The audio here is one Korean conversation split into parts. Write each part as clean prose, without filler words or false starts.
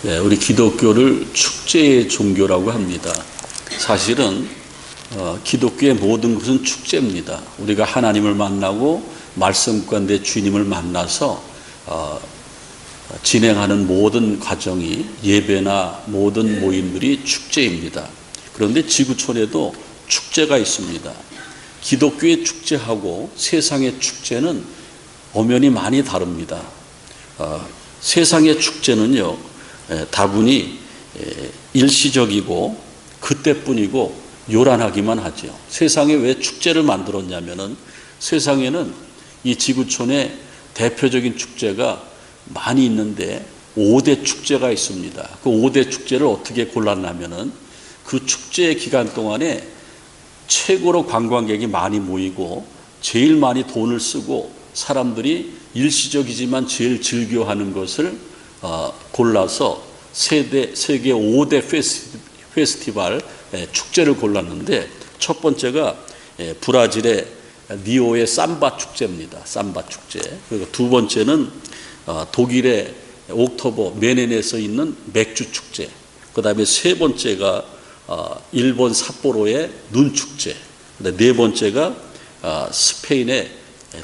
우리 기독교를 축제의 종교라고 합니다. 사실은 기독교의 모든 것은 축제입니다. 우리가 하나님을 만나고 말씀 가운데 주님을 만나서 진행하는 모든 과정이 예배나 모든 모임들이 축제입니다. 그런데 지구촌에도 축제가 있습니다. 기독교의 축제하고 세상의 축제는 엄연히 많이 다릅니다. 세상의 축제는요, 다분히 일시적이고 그때뿐이고 요란하기만 하죠. 세상에 왜 축제를 만들었냐면은 세상에는 이 지구촌에 대표적인 축제가 많이 있는데 5대 축제가 있습니다. 그 5대 축제를 어떻게 골랐냐면은 그 축제 기간 동안에 최고로 관광객이 많이 모이고 제일 많이 돈을 쓰고 사람들이 일시적이지만 제일 즐겨하는 것을 골라서 세계 5대 페스티벌 축제를 골랐는데 첫 번째가 브라질의 리오의 삼바 축제입니다. 삼바 축제. 그리고 두 번째는 독일의 옥토버 메넨에서 있는 맥주 축제. 그 다음에 세 번째가 일본 삿포로의 눈 축제. 네 번째가 스페인의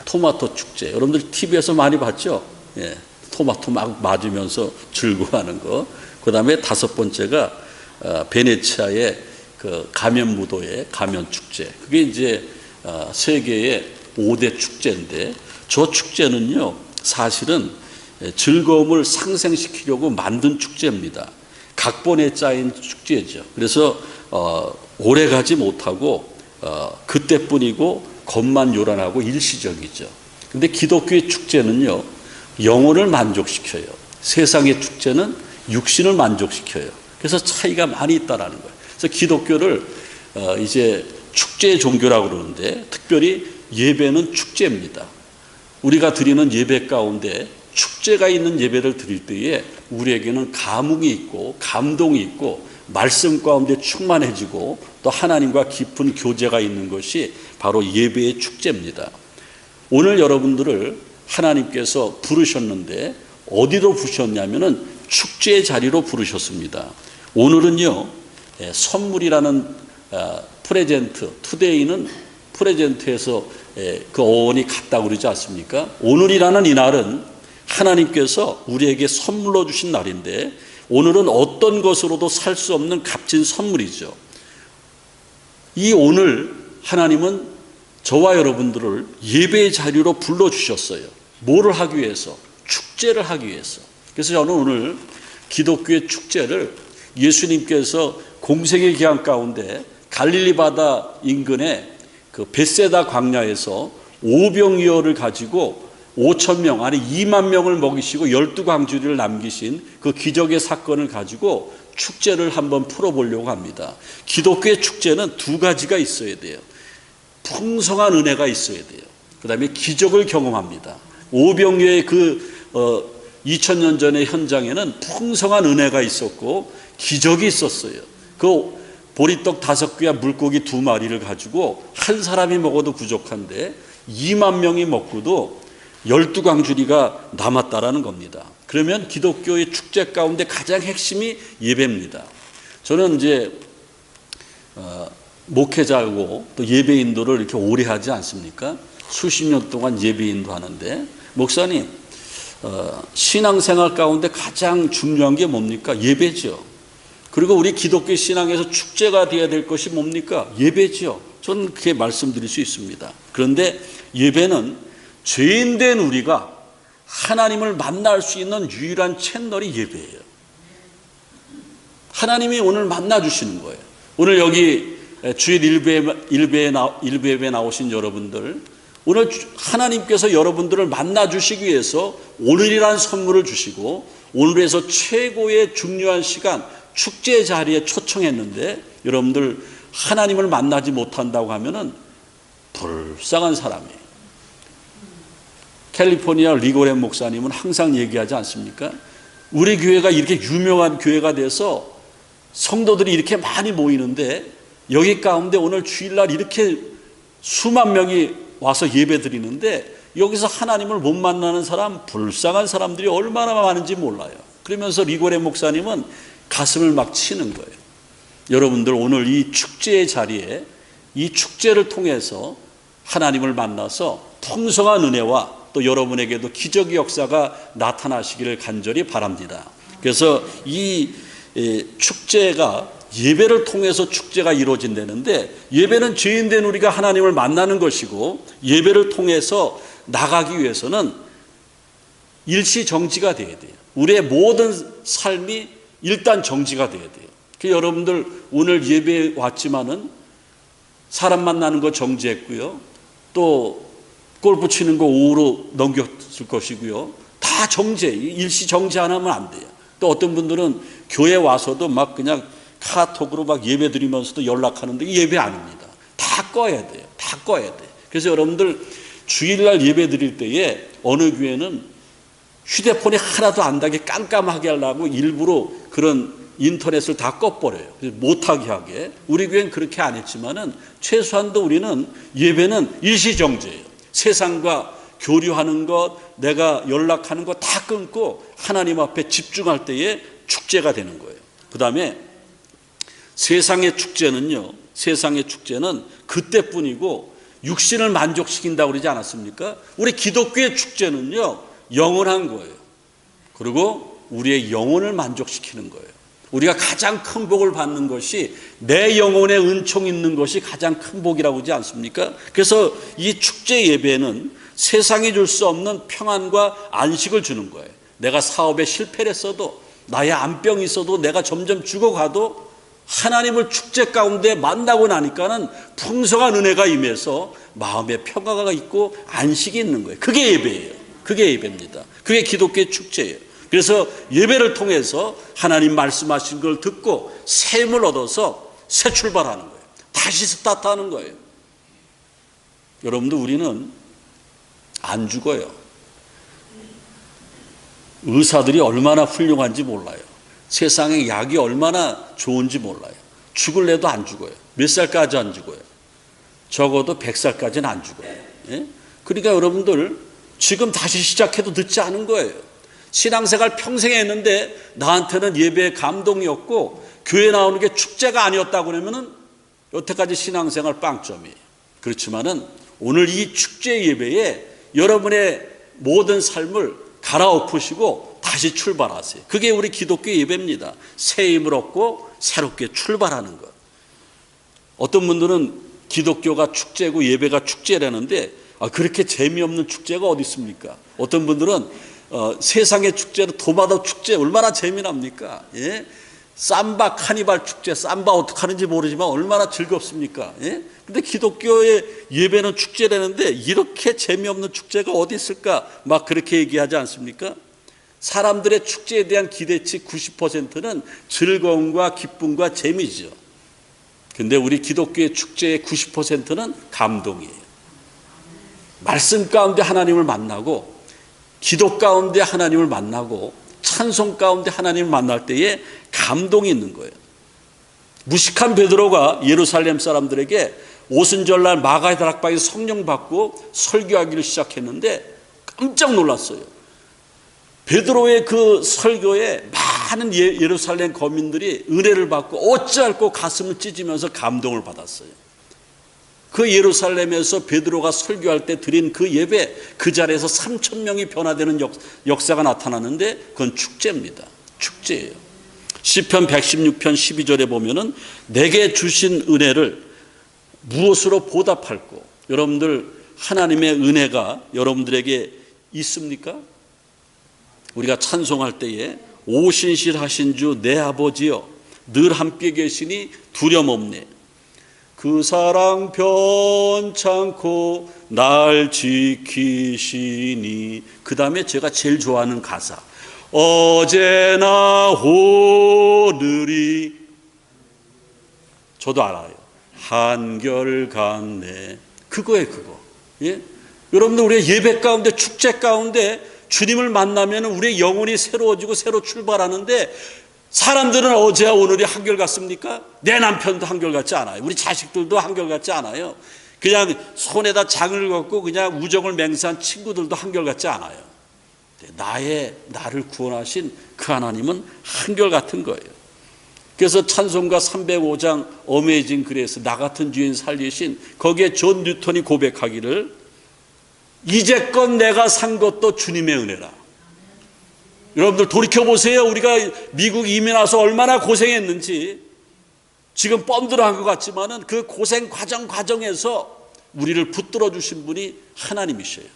토마토 축제. 여러분들 TV에서 많이 봤죠? 예, 토마토 막 맞으면서 즐거워하는 거. 그 다음에 다섯 번째가 베네치아의 그 가면 무도의 가면 축제. 그게 이제 세계의 5대 축제인데 저 축제는요, 사실은 즐거움을 상생시키려고 만든 축제입니다. 각본에 짜인 축제죠. 그래서 오래 가지 못하고 그때뿐이고 겉만 요란하고 일시적이죠. 근데 기독교의 축제는요, 영혼을 만족시켜요. 세상의 축제는 육신을 만족시켜요. 그래서 차이가 많이 있다라는 거예요. 그래서 기독교를 이제 축제의 종교라고 그러는데 특별히 예배는 축제입니다. 우리가 드리는 예배 가운데 축제가 있는 예배를 드릴 때에 우리에게는 감흥이 있고 감동이 있고 말씀 가운데 충만해지고 또 하나님과 깊은 교제가 있는 것이 바로 예배의 축제입니다. 오늘 여러분들을 하나님께서 부르셨는데 어디로 부르셨냐면은 축제의 자리로 부르셨습니다. 오늘은요, 선물이라는 프레젠트, 투데이는 프레젠트에서 그 어원이 같다고 그러지 않습니까? 오늘이라는 이 날은 하나님께서 우리에게 선물로 주신 날인데 오늘은 어떤 것으로도 살 수 없는 값진 선물이죠. 이 오늘 하나님은 저와 여러분들을 예배의 자리로 불러주셨어요. 뭐를 하기 위해서? 축제를 하기 위해서. 그래서 저는 오늘 기독교의 축제를 예수님께서 공생의 기한 가운데 갈릴리 바다 인근의 그 벳세다 광야에서 오병이어를 가지고 5,000명, 아니 2만 명을 먹이시고 12광주리를 남기신 그 기적의 사건을 가지고 축제를 한번 풀어보려고 합니다. 기독교의 축제는 두 가지가 있어야 돼요. 풍성한 은혜가 있어야 돼요. 그 다음에 기적을 경험합니다. 오병이어의 그 2000년 전의 현장에는 풍성한 은혜가 있었고 기적이 있었어요. 그 보리떡 5개와 물고기 2마리를 가지고 한 사람이 먹어도 부족한데 2만 명이 먹고도 12광주리가 남았다라는 겁니다. 그러면 기독교의 축제 가운데 가장 핵심이 예배입니다. 저는 이제 목회자고 또 예배 인도를 이렇게 오래 하지 않습니까? 수십 년 동안 예배 인도하는데 목사님, 신앙생활 가운데 가장 중요한 게 뭡니까? 예배죠. 그리고 우리 기독교 신앙에서 축제가 되어야 될 것이 뭡니까? 예배죠. 저는 그렇게 말씀드릴 수 있습니다. 그런데 예배는 죄인된 우리가 하나님을 만날 수 있는 유일한 채널이 예배예요. 하나님이 오늘 만나주시는 거예요. 오늘 여기 주일 일배에 나오신 여러분들, 오늘 하나님께서 여러분들을 만나주시기 위해서 오늘이라는 선물을 주시고 오늘에서 최고의 중요한 시간 축제 자리에 초청했는데 여러분들 하나님을 만나지 못한다고 하면은 불쌍한 사람이에요. 캘리포니아 리고렌 목사님은 항상 얘기하지 않습니까? 우리 교회가 이렇게 유명한 교회가 돼서 성도들이 이렇게 많이 모이는데 여기 가운데 오늘 주일날 이렇게 수만 명이 와서 예배 드리는데 여기서 하나님을 못 만나는 사람, 불쌍한 사람들이 얼마나 많은지 몰라요. 그러면서 리고레 목사님은 가슴을 막 치는 거예요. 여러분들 오늘 이 축제의 자리에 이 축제를 통해서 하나님을 만나서 풍성한 은혜와 또 여러분에게도 기적의 역사가 나타나시기를 간절히 바랍니다. 그래서 이 축제가 예배를 통해서 축제가 이루어진다는데, 예배는 죄인된 우리가 하나님을 만나는 것이고, 예배를 통해서 나가기 위해서는 일시정지가 돼야 돼요. 우리의 모든 삶이 일단 정지가 돼야 돼요. 여러분들 오늘 예배에 왔지만은 사람 만나는 거 정지했고요, 또 골프 치는 거 오후로 넘겼을 것이고요, 다 정지, 일시 정지 안 하면 안 돼요. 또 어떤 분들은 교회 와서도 막 그냥 카톡으로 막 예배 드리면서도 연락하는데 예배 아닙니다. 다 꺼야 돼요. 다 꺼야 돼요. 그래서 여러분들 주일날 예배 드릴 때에 어느 교회는 휴대폰이 하나도 안 닿게 깜깜하게 하려고 일부러 그런 인터넷을 다 꺼버려요. 못하게 하게. 우리 교회는 그렇게 안 했지만은 최소한도 우리는 예배는 일시정지예요. 세상과 교류하는 것, 내가 연락하는 것 다 끊고 하나님 앞에 집중할 때에 축제가 되는 거예요. 그 다음에 세상의 축제는요, 세상의 축제는 그때뿐이고 육신을 만족시킨다고 그러지 않았습니까? 우리 기독교의 축제는요, 영원한 거예요. 그리고 우리의 영혼을 만족시키는 거예요. 우리가 가장 큰 복을 받는 것이 내 영혼에 은총 있는 것이 가장 큰 복이라고 하지 않습니까? 그래서 이 축제 예배는 세상이 줄 수 없는 평안과 안식을 주는 거예요. 내가 사업에 실패를 했어도, 나의 암병이 있어도, 내가 점점 죽어가도 하나님을 축제 가운데 만나고 나니까는 풍성한 은혜가 임해서 마음에 평화가 있고 안식이 있는 거예요. 그게 예배예요. 그게 예배입니다. 그게 기독교의 축제예요. 그래서 예배를 통해서 하나님 말씀하신 걸 듣고 새 힘을 얻어서 새 출발하는 거예요. 다시 스타트하는 거예요. 여러분들, 우리는 안 죽어요. 의사들이 얼마나 훌륭한지 몰라요. 세상에 약이 얼마나 좋은지 몰라요. 죽을래도 안 죽어요. 몇 살까지 안 죽어요? 적어도 100살까지는 안 죽어요. 예? 그러니까 여러분들 지금 다시 시작해도 늦지 않은 거예요. 신앙생활 평생 했는데 나한테는 예배의 감동이었고 교회 나오는 게 축제가 아니었다고 그러면은 여태까지 신앙생활 빵점이에요. 그렇지만은 오늘 이 축제 예배에 여러분의 모든 삶을 갈아엎으시고 다시 출발하세요. 그게 우리 기독교 예배입니다. 새 힘을 얻고 새롭게 출발하는 것. 어떤 분들은 기독교가 축제고 예배가 축제라는데 그렇게 재미없는 축제가 어디 있습니까? 어떤 분들은 세상의 축제는 도마도 축제 얼마나 재미납니까? 예? 삼바 카니발 축제, 삼바 어떻게 하는지 모르지만 얼마나 즐겁습니까? 예? 근데 기독교의 예배는 축제라는데 이렇게 재미없는 축제가 어디 있을까? 막 그렇게 얘기하지 않습니까? 사람들의 축제에 대한 기대치 90%는 즐거움과 기쁨과 재미죠. 근데 우리 기독교의 축제의 90%는 감동이에요. 말씀 가운데 하나님을 만나고, 기도 가운데 하나님을 만나고, 찬송 가운데 하나님을 만날 때에 감동이 있는 거예요. 무식한 베드로가 예루살렘 사람들에게 오순절날 마가의 다락방에서 성령 받고 설교하기를 시작했는데 깜짝 놀랐어요. 베드로의 그 설교에 많은 예루살렘 거민들이 은혜를 받고 어찌할꼬 가슴을 찢으면서 감동을 받았어요. 그 예루살렘에서 베드로가 설교할 때 드린 그 예배, 그 자리에서 3,000명이 변화되는 역사가 나타나는데 그건 축제입니다. 축제예요. 시편 116편 12절에 보면은 내게 주신 은혜를 무엇으로 보답할꼬? 여러분들 하나님의 은혜가 여러분들에게 있습니까? 우리가 찬송할 때에 오신실하신 주 내 아버지여 늘 함께 계시니 두려움 없네. 그 사랑 변찮고 날 지키시니. 그 다음에 제가 제일 좋아하는 가사, 어제나 오늘이, 저도 알아요, 한결같네. 그거예요, 그거. 예? 여러분들 우리의 예배 가운데, 축제 가운데 주님을 만나면 우리의 영혼이 새로워지고 새로 출발하는데, 사람들은 어제와 오늘이 한결같습니까? 내 남편도 한결같지 않아요. 우리 자식들도 한결같지 않아요. 그냥 손에다 장을 걷고 그냥 우정을 맹세한 친구들도 한결같지 않아요. 나를 구원하신 그 하나님은 한결같은 거예요. 그래서 찬송가 305장 어메이징 그레이스, 나 같은 죄인 살리신, 거기에 존 뉴턴이 고백하기를 이제껏 내가 산 것도 주님의 은혜라. 여러분들 돌이켜보세요. 우리가 미국 이민 와서 얼마나 고생했는지. 지금 뻔들어한 것 같지만은 그 고생 과정에서 우리를 붙들어 주신 분이 하나님이셔요.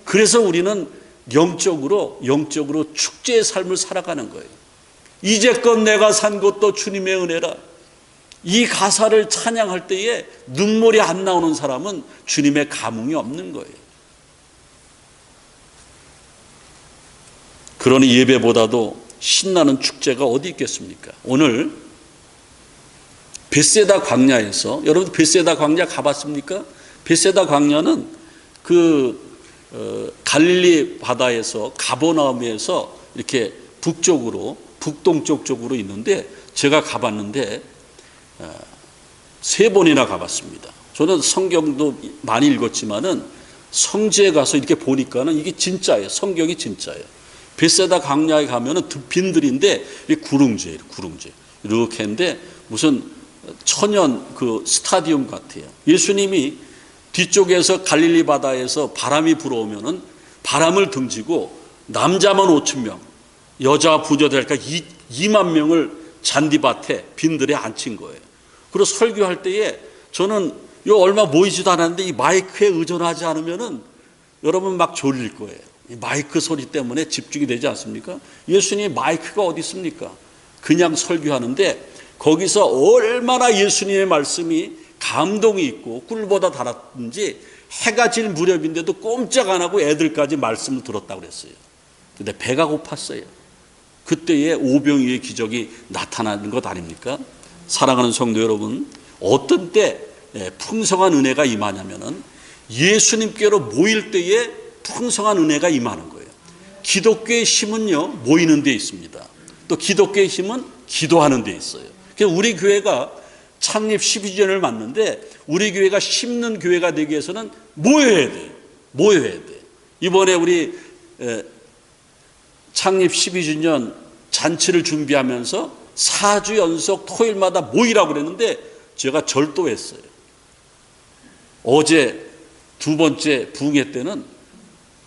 그래서 우리는 영적으로 축제의 삶을 살아가는 거예요. 이제껏 내가 산 것도 주님의 은혜라. 이 가사를 찬양할 때에 눈물이 안 나오는 사람은 주님의 감흥이 없는 거예요. 그러니 예배보다도 신나는 축제가 어디 있겠습니까? 오늘 베세다 광야에서, 여러분 베세다 광야 가봤습니까? 베세다 광야는 갈릴리 바다에서 가버나움에서 이렇게 북동쪽 쪽으로 있는데, 제가 가봤는데 3번이나 가봤습니다. 저는 성경도 많이 읽었지만은 성지에 가서 이렇게 보니까는 이게 진짜예요. 성경이 진짜예요. 베세다 광야에 가면은 빈들인데 구릉제 이렇게 했는데 무슨 천연 스타디움 같아요. 예수님이 뒤쪽에서 갈릴리 바다에서 바람이 불어오면은 바람을 등지고 남자만 5,000명, 여자 부자들까 2만 명을 잔디밭에 빈들에 앉힌 거예요. 그리고 설교할 때에 저는 얼마 모이지도 않았는데 이 마이크에 의존하지 않으면은 여러분 막 졸릴 거예요. 이 마이크 소리 때문에 집중이 되지 않습니까? 예수님의 마이크가 어디 있습니까? 그냥 설교하는데 거기서 얼마나 예수님의 말씀이 감동이 있고 꿀보다 달았는지, 해가 질 무렵인데도 꼼짝 안 하고 애들까지 말씀을 들었다고 그랬어요. 근데 배가 고팠어요. 그때에 오병이의 기적이 나타나는 것 아닙니까? 사랑하는 성도 여러분, 어떤 때 풍성한 은혜가 임하냐면은 예수님께로 모일 때에 풍성한 은혜가 임하는 거예요. 기독교의 힘은요, 모이는 데 있습니다. 또 기독교의 힘은 기도하는 데 있어요. 그래서 우리 교회가 창립 12주년을 맞는데 우리 교회가 심는 교회가 되기 위해서는 모여야 돼. 이번에 우리 창립 12주년 잔치를 준비하면서 4주 연속 토요일마다 모이라고 그랬는데 제가 절도했어요. 어제 2번째 부흥회 때는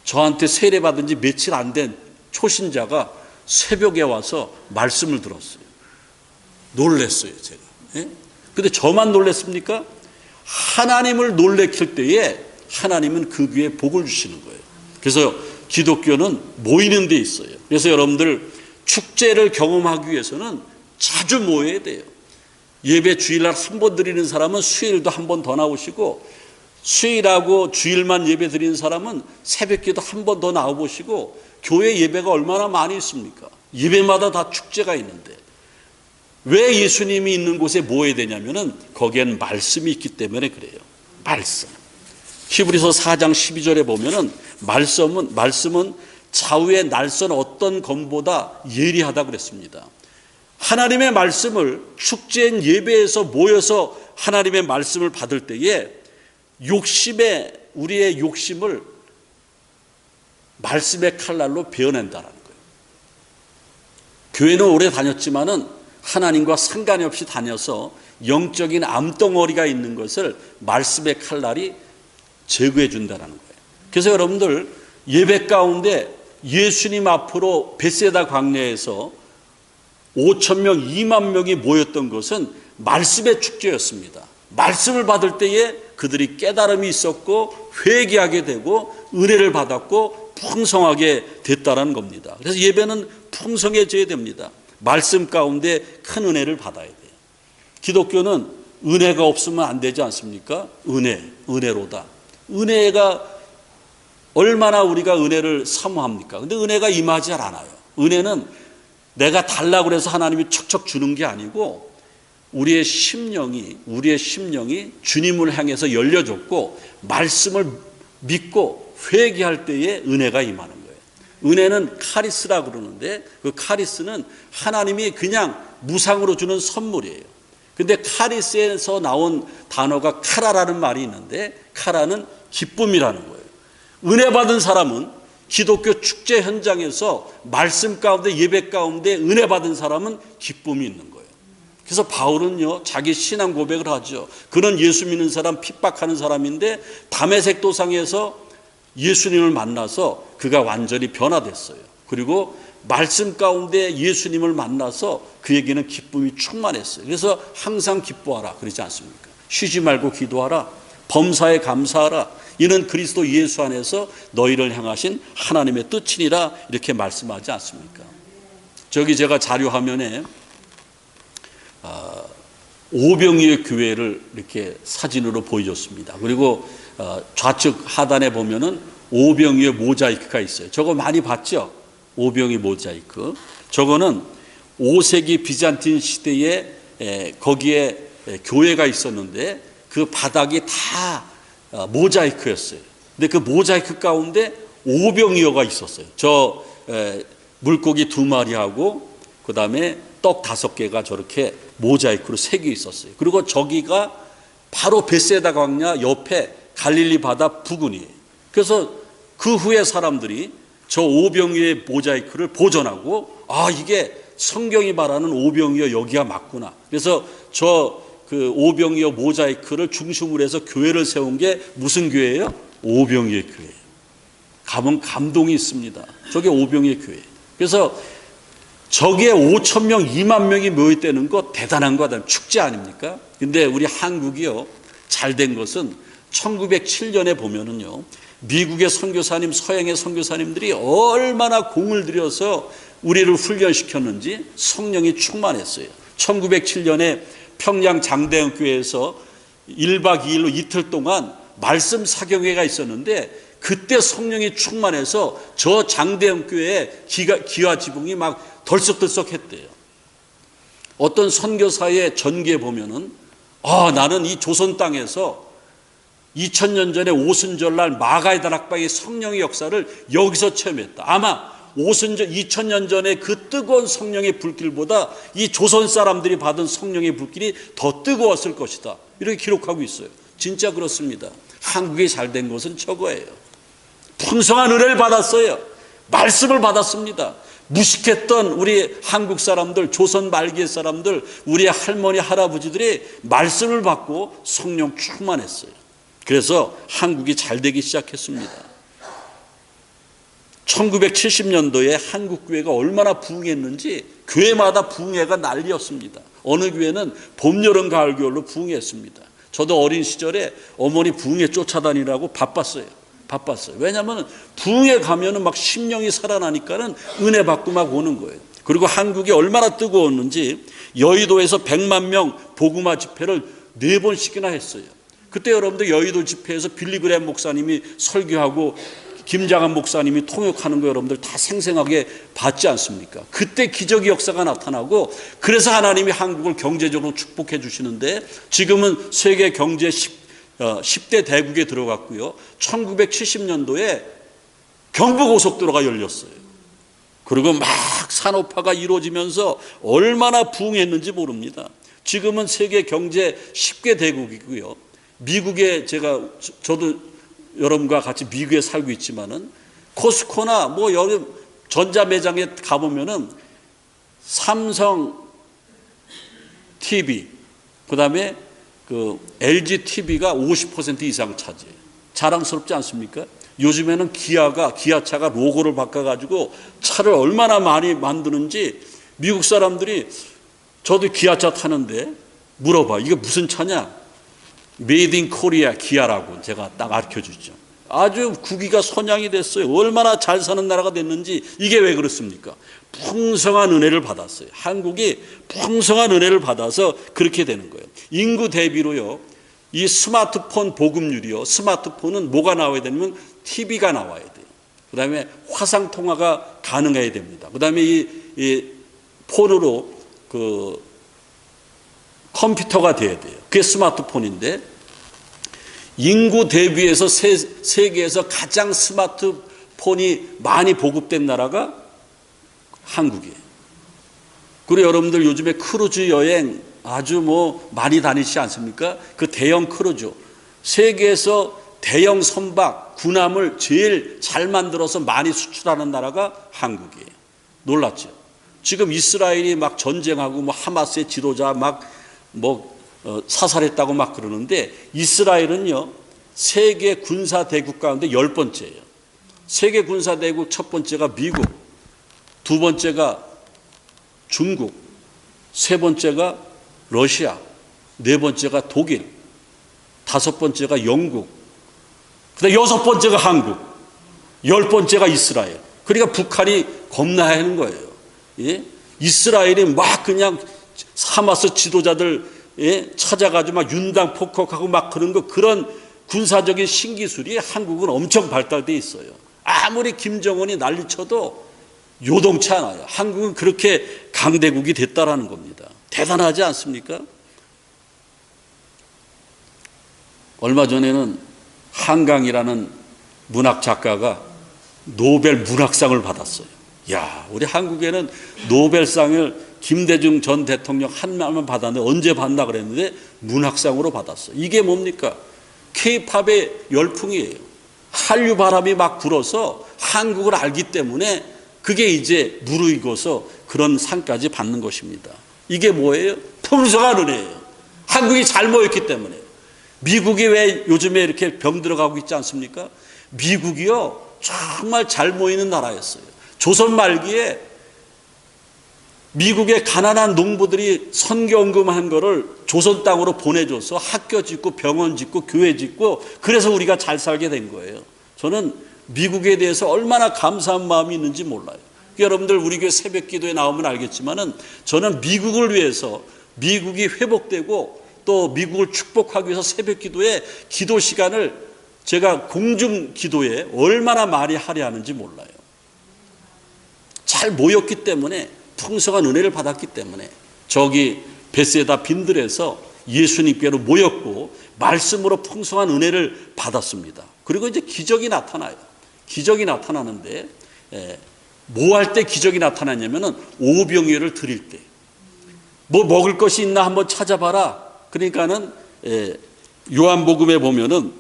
저한테 세례받은 지 며칠 안 된 초신자가 새벽에 와서 말씀을 들었어요. 놀랬어요, 제가. 근데 저만 놀랬습니까? 하나님을 놀래킬 때에 하나님은 그 귀에 복을 주시는 거예요. 그래서 기독교는 모이는 데 있어요. 그래서 여러분들 축제를 경험하기 위해서는 자주 모여야 돼요. 예배 주일날 한 번 드리는 사람은 수요일도 한 번 더 나오시고, 수요일하고 주일만 예배 드리는 사람은 새벽기도 한 번 더 나와보시고, 교회 예배가 얼마나 많이 있습니까? 예배마다 다 축제가 있는데 왜 예수님이 있는 곳에 모여야 되냐면은 거기엔 말씀이 있기 때문에 그래요. 말씀. 히브리서 4장 12절에 보면은 말씀은 좌우의 날선 어떤 검보다 예리하다 그랬습니다. 하나님의 말씀을 축제인 예배에서 모여서 하나님의 말씀을 받을 때에 우리의 욕심을 말씀의 칼날로 베어낸다라는 거예요. 교회는 오래 다녔지만은 하나님과 상관이 없이 다녀서 영적인 암덩어리가 있는 것을 말씀의 칼날이 제거해 준다는 거예요. 그래서 여러분들 예배 가운데 예수님 앞으로 베세다 광야에서 5,000명, 2만 명이 모였던 것은 말씀의 축제였습니다. 말씀을 받을 때에 그들이 깨달음이 있었고 회개하게 되고 은혜를 받았고 풍성하게 됐다는 겁니다. 그래서 예배는 풍성해져야 됩니다. 말씀 가운데 큰 은혜를 받아야 돼요. 기독교는 은혜가 없으면 안 되지 않습니까? 은혜로다. 은혜가 얼마나 우리가 은혜를 사모합니까? 근데 은혜가 임하지 않아요. 은혜는 내가 달라고 해서 하나님이 척척 주는 게 아니고 우리의 심령이 주님을 향해서 열려졌고 말씀을 믿고 회개할 때에 은혜가 임하는 거예요. 은혜는 카리스라고 그러는데 그 카리스는 하나님이 그냥 무상으로 주는 선물이에요. 근데 카리스에서 나온 단어가 카라라는 말이 있는데 카라는 기쁨이라는 거예요. 은혜 받은 사람은 기독교 축제 현장에서 말씀 가운데 예배 가운데 은혜 받은 사람은 기쁨이 있는 거예요. 그래서 바울은요 자기 신앙 고백을 하죠. 그는 예수 믿는 사람 핍박하는 사람인데 다메섹 도상에서 예수님을 만나서 그가 완전히 변화됐어요. 그리고 말씀 가운데 예수님을 만나서 그에게는 기쁨이 충만했어요. 그래서 항상 기뻐하라 그러지 않습니까? 쉬지 말고 기도하라. 범사에 감사하라. 이는 그리스도 예수 안에서 너희를 향하신 하나님의 뜻이니라 이렇게 말씀하지 않습니까? 저기 제가 자료화면에 오병이의 교회를 이렇게 사진으로 보여줬습니다. 그리고 좌측 하단에 보면은 오병이의 모자이크가 있어요. 저거 많이 봤죠? 오병이 모자이크. 저거는 5세기 비잔틴 시대에 거기에 교회가 있었는데 그 바닥이 다 모자이크였어요. 근데 그 모자이크 가운데 오병이어가 있었어요. 저 물고기 2마리하고 그 다음에 떡 5개가 저렇게 모자이크로 새겨 있었어요. 그리고 저기가 바로 베세다 광야 옆에 갈릴리 바다 부근이에요. 그래서 그 후에 사람들이 저 오병이어의 모자이크를 보존하고 이게 성경이 말하는 오병이어 여기가 맞구나. 그래서 그 오병이어 모자이크를 중심으로 해서 교회를 세운 게 무슨 교회예요? 오병이어 교회예요. 가면 감동이 있습니다. 저게 오병이어 교회. 그래서 저기에 5천 명, 2만 명이 모였다는 거 대단한 거 축제 아닙니까? 근데 우리 한국이요 잘된 것은 1907년에 보면은요 미국의 선교사님, 서양의 선교사님들이 얼마나 공을 들여서 우리를 훈련시켰는지 성령이 충만했어요. 1907년에 평양 장대현 교회에서 1박 2일로 이틀 동안 말씀 사경회가 있었는데 그때 성령이 충만해서 저 장대현 교회에 기와 지붕이 막 덜썩덜썩했대요. 어떤 선교사의 전기에 보면은 나는 이 조선 땅에서 2000년 전에 오순절날 마가의 다락방의 성령의 역사를 여기서 체험했다. 아마 2000년 전에 그 뜨거운 성령의 불길보다 이 조선 사람들이 받은 성령의 불길이 더 뜨거웠을 것이다. 이렇게 기록하고 있어요. 진짜 그렇습니다. 한국이 잘된 것은 저거예요. 풍성한 은혜를 받았어요. 말씀을 받았습니다. 무식했던 우리 한국 사람들, 조선 말기의 사람들, 우리 할머니, 할아버지들이 말씀을 받고 성령 충만했어요. 그래서 한국이 잘되기 시작했습니다. 1970년도에 한국교회가 얼마나 부흥했는지 교회마다 부흥회가 난리였습니다. 어느 교회는 봄, 여름, 가을, 겨울로 부흥했습니다. 저도 어린 시절에 어머니 부흥회 쫓아다니라고 바빴어요. 왜냐하면 부흥회 가면은 막 심령이 살아나니까는 은혜 받고 막 오는 거예요. 그리고 한국이 얼마나 뜨거웠는지 여의도에서 100만 명 복음화 집회를 4번씩이나 했어요. 그때 여러분들 여의도 집회에서 빌리그램 목사님이 설교하고 김장한 목사님이 통역하는 거 여러분들 다 생생하게 봤지 않습니까? 그때 기적의 역사가 나타나고 그래서 하나님이 한국을 경제적으로 축복해 주시는데 지금은 세계 경제 10대 대국에 들어갔고요. 1970년도에 경부고속도로가 열렸어요. 그리고 막 산업화가 이루어지면서 얼마나 부흥했는지 모릅니다. 지금은 세계 경제 10개 대국이고요. 미국에 저도 여러분과 같이 미국에 살고 있지만은 코스코나 여러 전자 매장에 가보면은 삼성 TV, 그 다음에 그 LG TV가 50% 이상 차지해요. 자랑스럽지 않습니까? 요즘에는 기아차가 로고를 바꿔가지고 차를 얼마나 많이 만드는지 미국 사람들이 저도 기아차 타는데 물어봐. 이게 무슨 차냐? 메이드 인 코리아 기아라고 제가 딱 알려주죠. 아주 국위가 선양이 됐어요. 얼마나 잘 사는 나라가 됐는지. 이게 왜 그렇습니까? 풍성한 은혜를 받았어요. 한국이 풍성한 은혜를 받아서 그렇게 되는 거예요. 인구 대비로요. 이 스마트폰 보급률이요. 스마트폰은 뭐가 나와야 되냐면 TV가 나와야 돼요. 그 다음에 화상통화가 가능해야 됩니다. 그 다음에 이 폰으로 그 컴퓨터가 돼야 돼요. 그게 스마트폰인데 인구 대비해서 세계에서 가장 스마트폰이 많이 보급된 나라가 한국이에요. 그리고 여러분들 요즘에 크루즈 여행 아주 많이 다니시지 않습니까? 그 대형 크루즈 세계에서 대형 선박, 군함을 제일 잘 만들어서 많이 수출하는 나라가 한국이에요. 놀랐죠. 지금 이스라엘이 막 전쟁하고 뭐 하마스의 지도자 사살했다고 막 그러는데, 이스라엘은요 세계 군사 대국 가운데 10번째예요. 세계 군사 대국 첫 번째가 미국, 두 번째가 중국, 세 번째가 러시아, 네 번째가 독일, 다섯 번째가 영국, 그다음 여섯 번째가 한국, 10번째가 이스라엘. 그러니까 북한이 겁나야 하는 거예요. 예? 이스라엘이 막 그냥 하마스 지도자들 찾아가지고 막 윤당 폭격하고 막 그런 군사적인 신기술이 한국은 엄청 발달돼 있어요. 아무리 김정은이 난리쳐도 요동치 않아요. 한국은 그렇게 강대국이 됐다라는 겁니다. 대단하지 않습니까? 얼마 전에는 한강이라는 문학 작가가 노벨 문학상을 받았어요. 야, 우리 한국에는 노벨상을 김대중 전 대통령 한 명만 받았는데 언제 받나 그랬는데 문학상으로 받았어요. 이게 뭡니까? K-팝의 열풍이에요. 한류 바람이 막 불어서 한국을 알기 때문에 그게 이제 무르익어서 그런 상까지 받는 것입니다. 이게 뭐예요? 풍성한 은혜예요. 한국이 잘 모였기 때문에. 미국이 왜 요즘에 이렇게 병들어가고 있지 않습니까? 미국이요 정말 잘 모이는 나라였어요. 조선 말기에 미국의 가난한 농부들이 선교헌금한 거를 조선 땅으로 보내줘서 학교 짓고 병원 짓고 교회 짓고 그래서 우리가 잘 살게 된 거예요. 저는 미국에 대해서 얼마나 감사한 마음이 있는지 몰라요. 여러분들 우리 교회 새벽 기도에 나오면 알겠지만은 저는 미국을 위해서 미국이 회복되고 또 미국을 축복하기 위해서 새벽 기도에 기도 시간을 제가 공중 기도에 얼마나 많이 할애하는지 몰라요. 잘 모였기 때문에 풍성한 은혜를 받았기 때문에 저기 베세다 빈들에서 예수님께로 모였고 말씀으로 풍성한 은혜를 받았습니다. 그리고 이제 기적이 나타나요. 기적이 나타나는데 뭐 할 때 기적이 나타나냐면은 오병이어를 드릴 때 뭐 먹을 것이 있나 한번 찾아봐라. 그러니까는 요한복음에 보면은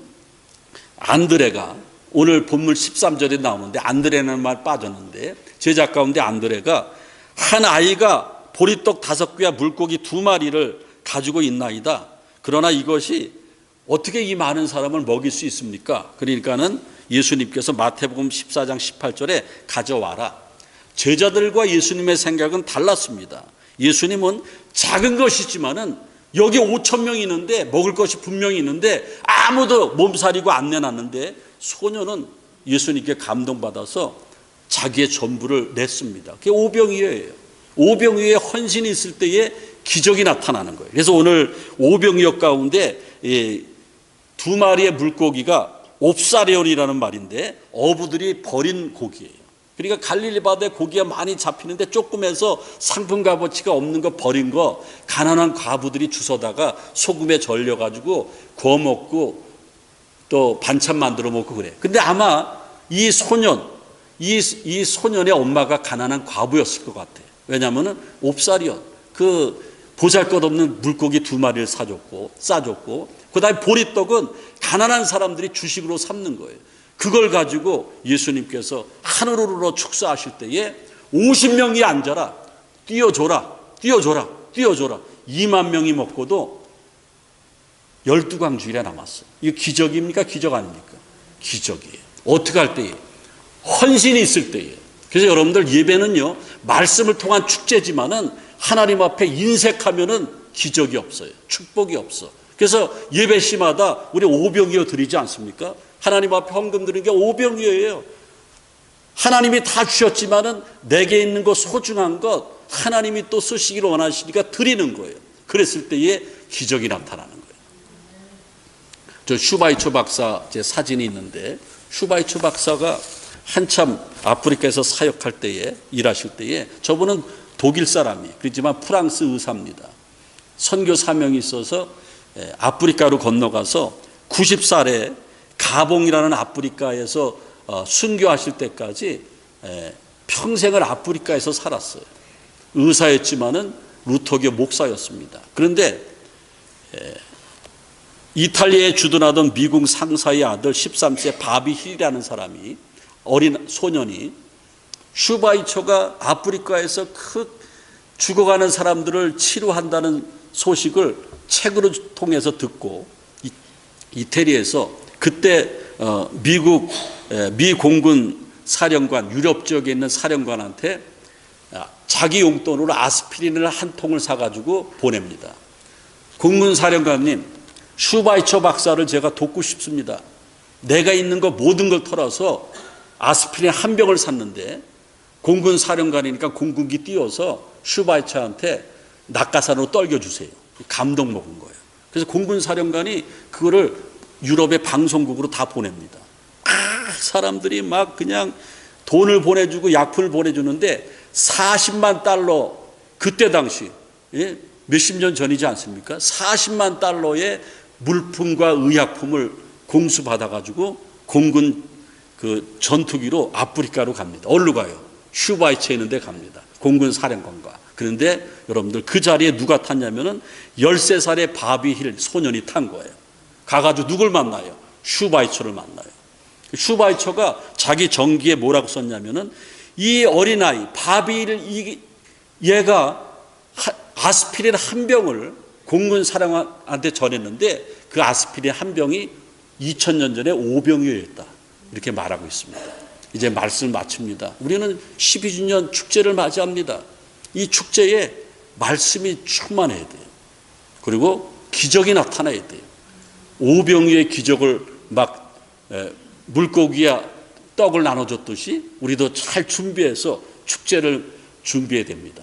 안드레가 오늘 본문 13절에 나오는데 안드레라는 말 빠졌는데 제자 가운데 안드레가 한 아이가 보리떡 5개와 물고기 2마리를 가지고 있나이다. 그러나 이것이 어떻게 이 많은 사람을 먹일 수 있습니까? 그러니까는 예수님께서 마태복음 14장 18절에 가져와라. 제자들과 예수님의 생각은 달랐습니다. 예수님은 작은 것이지만은 여기 5,000명이 있는데 먹을 것이 분명히 있는데 아무도 몸살이고 안 내놨는데 소녀는 예수님께 감동받아서 자기의 전부를 냈습니다. 그게 오병이어예요. 오병이어의 헌신이 있을 때에 기적이 나타나는 거예요. 그래서 오늘 오병이어 가운데 2마리의 물고기가 옵사레온이라는 말인데 어부들이 버린 고기예요. 그러니까 갈릴리 바다에 고기가 많이 잡히는데 조금해서 상품 값어치가 없는 거 버린 거 가난한 과부들이 주워다가 소금에 절려가지고 구워 먹고 또 반찬 만들어 먹고 그래. 근데 아마 이 소년의 엄마가 가난한 과부였을 것 같아요. 왜냐하면은 옵사리온 그 보잘것없는 물고기 2마리를 싸줬고 그다음에 보리떡은 가난한 사람들이 주식으로 삼는 거예요. 그걸 가지고 예수님께서 하늘으로 축사하실 때에 50명이 앉아라. 띄워줘라. 2만 명이 먹고도 12광주일에 남았어요. 이거 기적입니까? 기적 아닙니까? 기적이에요. 어떻게 할 때에? 헌신이 있을 때에. 그래서 여러분들 예배는요 말씀을 통한 축제지만은 하나님 앞에 인색하면은 기적이 없어요. 축복이 없어. 그래서 예배 시마다 우리 오병이어 드리지 않습니까? 하나님 앞에 헌금 드리는 게 오병이어예요. 하나님이 다 주셨지만은 내게 있는 것 소중한 것 하나님이 또 쓰시기를 원하시니까 드리는 거예요. 그랬을 때에 기적이 나타나는 거예요. 저 슈바이처 박사 제 사진이 있는데 슈바이처 박사가 한참 아프리카에서 사역할 때에 일하실 때에 저분은 독일 사람이 그렇지만 프랑스 의사입니다. 선교 사명이 있어서 아프리카로 건너가서 90살에 가봉이라는 아프리카에서 순교하실 때까지 평생을 아프리카에서 살았어요. 의사였지만은 루터교 목사였습니다. 그런데 이탈리아에 주둔하던 미국 상사의 아들 13세 바비 힐이라는 사람이, 어린 소년이 슈바이처가 아프리카에서 죽어가는 사람들을 치료한다는 소식을 책으로 통해서 듣고 이태리에서 그때 미 공군 사령관, 유럽 지역에 있는 사령관한테 자기 용돈으로 아스피린을 한 통을 사가지고 보냅니다. 공군 사령관님, 슈바이처 박사를 제가 돕고 싶습니다. 내가 있는 거 모든 걸 털어서 아스피린 한 병을 샀는데, 공군 사령관이니까 공군기 띄워서 슈바이처한테 낙하산으로 떨겨주세요. 감동 먹은 거예요. 그래서 공군 사령관이 그거를 유럽의 방송국으로 다 보냅니다. 사람들이 막 그냥 돈을 보내주고 약품을 보내주는데 40만 달러, 그때 당시 몇십 년 전이지 않습니까? 40만 달러의 물품과 의약품을 공수받아가지고 공군 그 전투기로 아프리카로 갑니다. 어디로 가요? 슈바이처에 있는 데 갑니다. 공군 사령관과. 그런데 여러분들 그 자리에 누가 탔냐면은 13살의 바비 힐 소년이 탄 거예요. 가가지고 누굴 만나요? 슈바이처를 만나요. 슈바이처가 자기 전기에 뭐라고 썼냐면은, 이 어린아이 바비 힐, 얘가 아스피린 한 병을 공군 사령관한테 전했는데 그 아스피린 한 병이 2000년 전에 5병이었다. 이렇게 말하고 있습니다. 이제 말씀을 마칩니다. 우리는 12주년 축제를 맞이합니다. 이 축제에 말씀이 충만해야 돼요. 그리고 기적이 나타나야 돼요. 오병이의 기적을 막 물고기와 떡을 나눠줬듯이 우리도 잘 준비해서 축제를 준비해야 됩니다.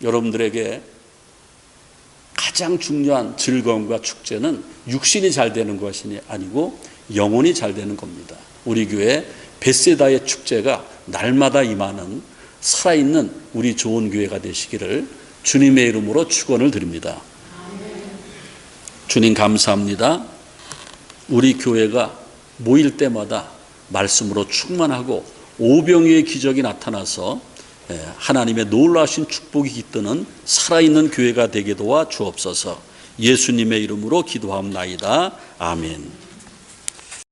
여러분들에게 가장 중요한 즐거움과 축제는 육신이 잘 되는 것이 아니고 영혼이 잘 되는 겁니다. 우리 교회 벳세다의 축제가 날마다 임하는 살아있는 우리 좋은 교회가 되시기를 주님의 이름으로 축원을 드립니다. 주님 감사합니다. 우리 교회가 모일 때마다 말씀으로 충만하고 오병이의 기적이 나타나서 하나님의 놀라우신 축복이 깃드는 살아있는 교회가 되게 도와 주옵소서. 예수님의 이름으로 기도하옵나이다. 아멘.